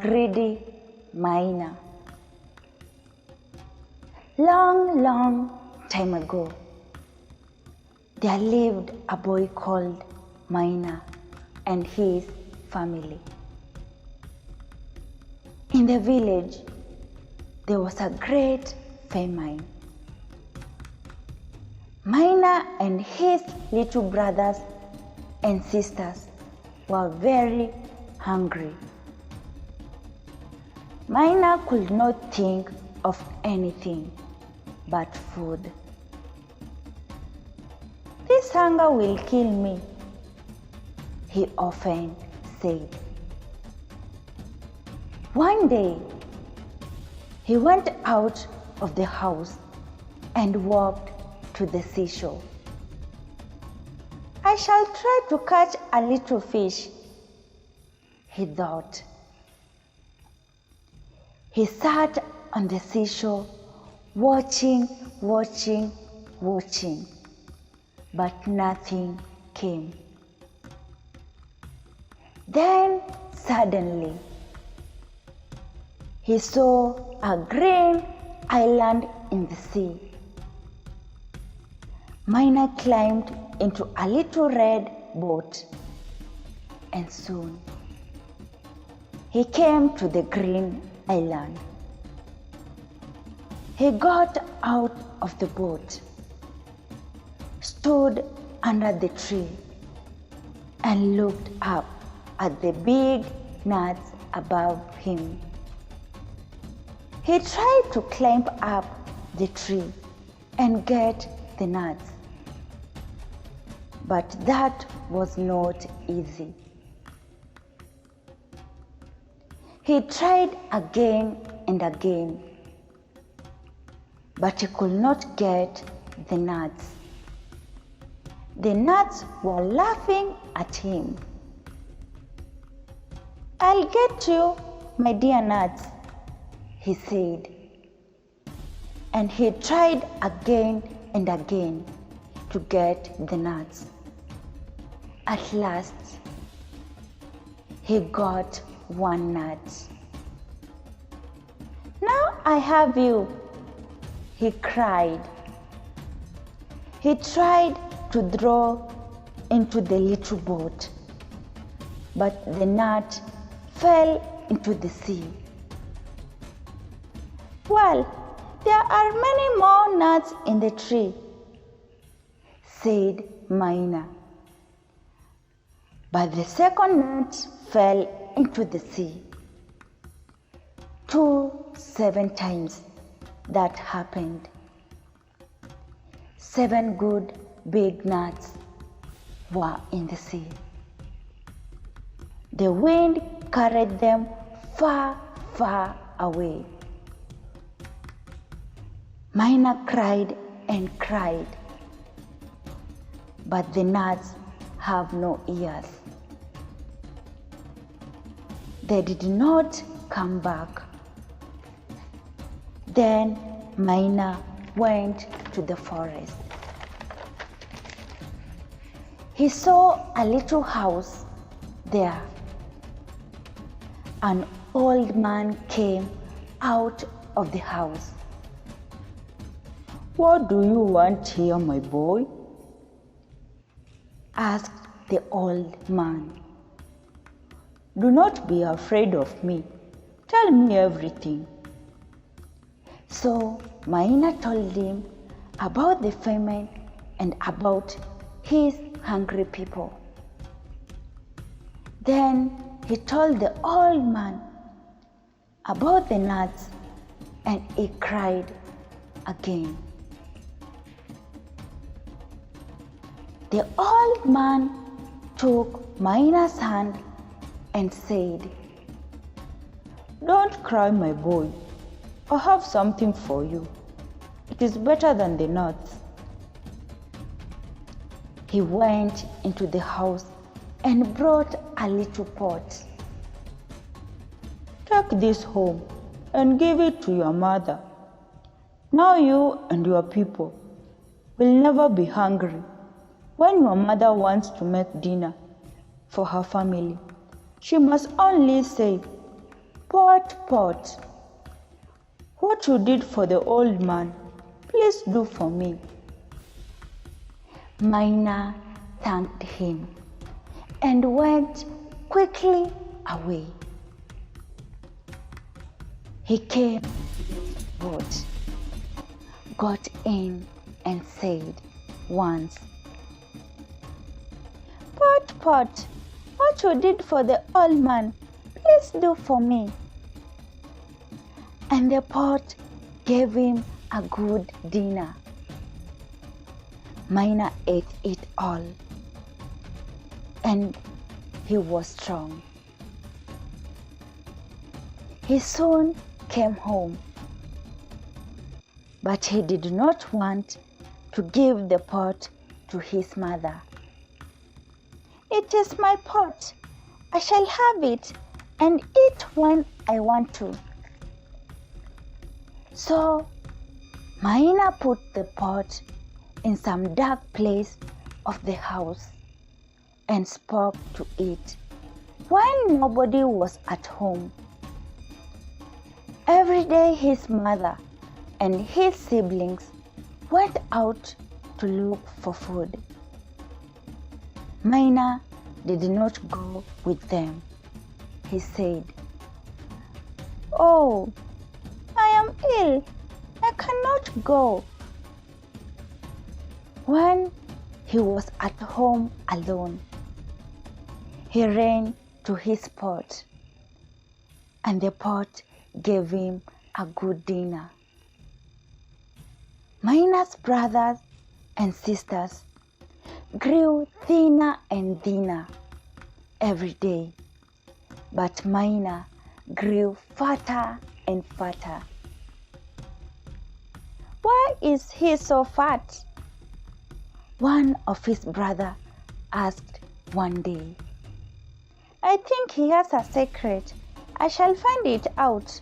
Greedy Maina. Long time ago, there lived a boy called Maina and his family. In the village, there was a great famine. Maina and his little brothers and sisters were very hungry. Maina could not think of anything but food. "This hunger will kill me," he often said. One day, he went out of the house and walked to the seashore. "I shall try to catch a little fish," he thought. He sat on the seashore, watching, but nothing came. Then suddenly, he saw a green island in the sea. Maina climbed into a little red boat, and soon he came to the green island. He got out of the boat, stood under the tree, and looked up at the big nuts above him. He tried to climb up the tree and get the nuts, but that was not easy. He tried again and again, but he could not get the nuts. The nuts were laughing at him. "I'll get you, my dear nuts," he said. And he tried again and again to get the nuts. At last, he got one nut. "Now I have you," he cried. He tried to throw into the little boat, but the nut fell into the sea. "Well, there are many more nuts in the tree," said Maina. But the second nut fell into the sea. 7 times that happened. 7 good big nuts were in the sea. The wind carried them far away. Maina cried and cried, but the nuts have no ears. They did not come back. Then Maina went to the forest. He saw a little house there. An old man came out of the house. "What do you want here, my boy?" asked the old man. "Do not be afraid of me. Tell me everything." So Maina told him about the famine and about his hungry people. Then he told the old man about the nuts, and he cried again. The old man took Maina's hand and said, "Don't cry, my boy. I have something for you. It is better than the nuts." He went into the house and brought a little pot. "Take this home and give it to your mother. Now you and your people will never be hungry. When your mother wants to make dinner for her family, she must only say, "Pot, pot, what you did for the old man, please do for me." Maina thanked him and went quickly away. He came to his boat, got in and said once, "Pot, pot, what you did for the old man, please do for me." And the pot gave him a good dinner. Maina ate it all, and he was strong. He soon came home, but he did not want to give the pot to his mother. "It is my pot. I shall have it and eat when I want to." So Maina put the pot in some dark place of the house and spoke to it when nobody was at home. Every day his mother and his siblings went out to look for food. Maina did not go with them. He said, "Oh, I am ill. I cannot go." When he was at home alone, he ran to his pot, and the pot gave him a good dinner. Maina's brothers and sisters grew thinner and thinner every day, but Maina grew fatter and fatter. "Why is he so fat?" one of his brothers asked one day. "I think he has a secret. I shall find it out."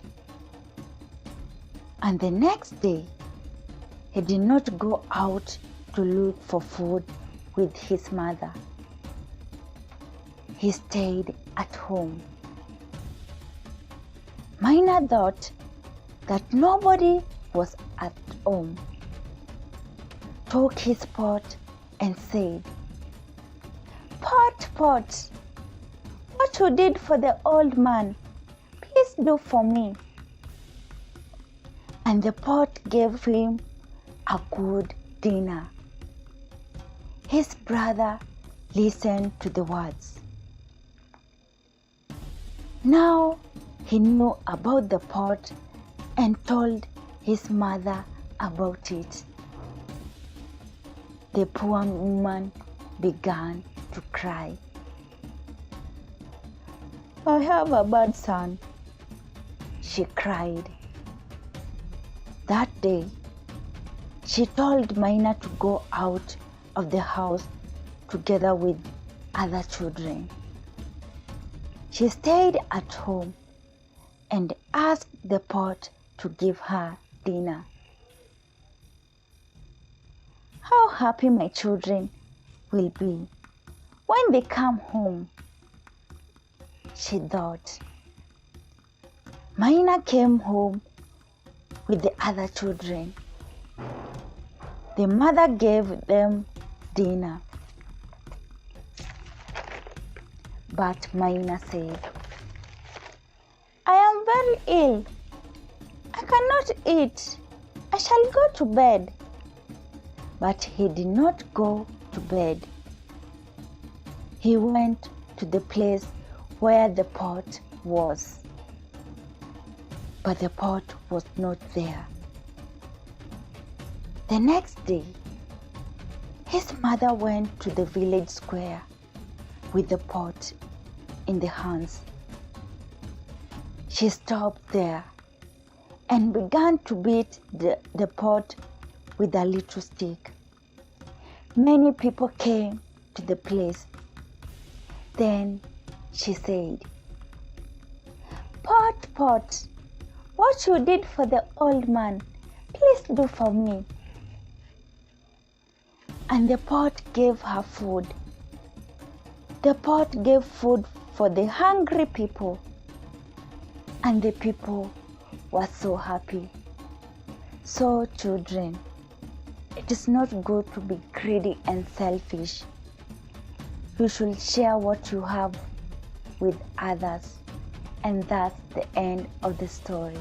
And the next day, he did not go out to look for food with his mother. He stayed at home. Maina thought that nobody was at home, took his pot and said, "Pot, pot, what you did for the old man, please do for me." And the pot gave him a good dinner. His brother listened to the words. Now he knew about the pot and told his mother about it. The poor woman began to cry. "I have a bad son," she cried. That day, she told Maina to go out of the house together with other children. She stayed at home and asked the pot to give her dinner. "How happy my children will be when they come home," she thought. Maina came home with the other children. The mother gave them dinner. But Maina said, "I am very ill. I cannot eat. I shall go to bed." But he did not go to bed. He went to the place where the pot was. But the pot was not there. The next day, his mother went to the village square with the pot in the hands. She stopped there and began to beat the pot with a little stick. Many people came to the place. Then she said, "Pot, pot, what you did for the old man, please do for me." and the pot gave her food. The pot gave food for the hungry people, and the people were so happy. So, children, it is not good to be greedy and selfish. You should share what you have with others. And that's the end of the story.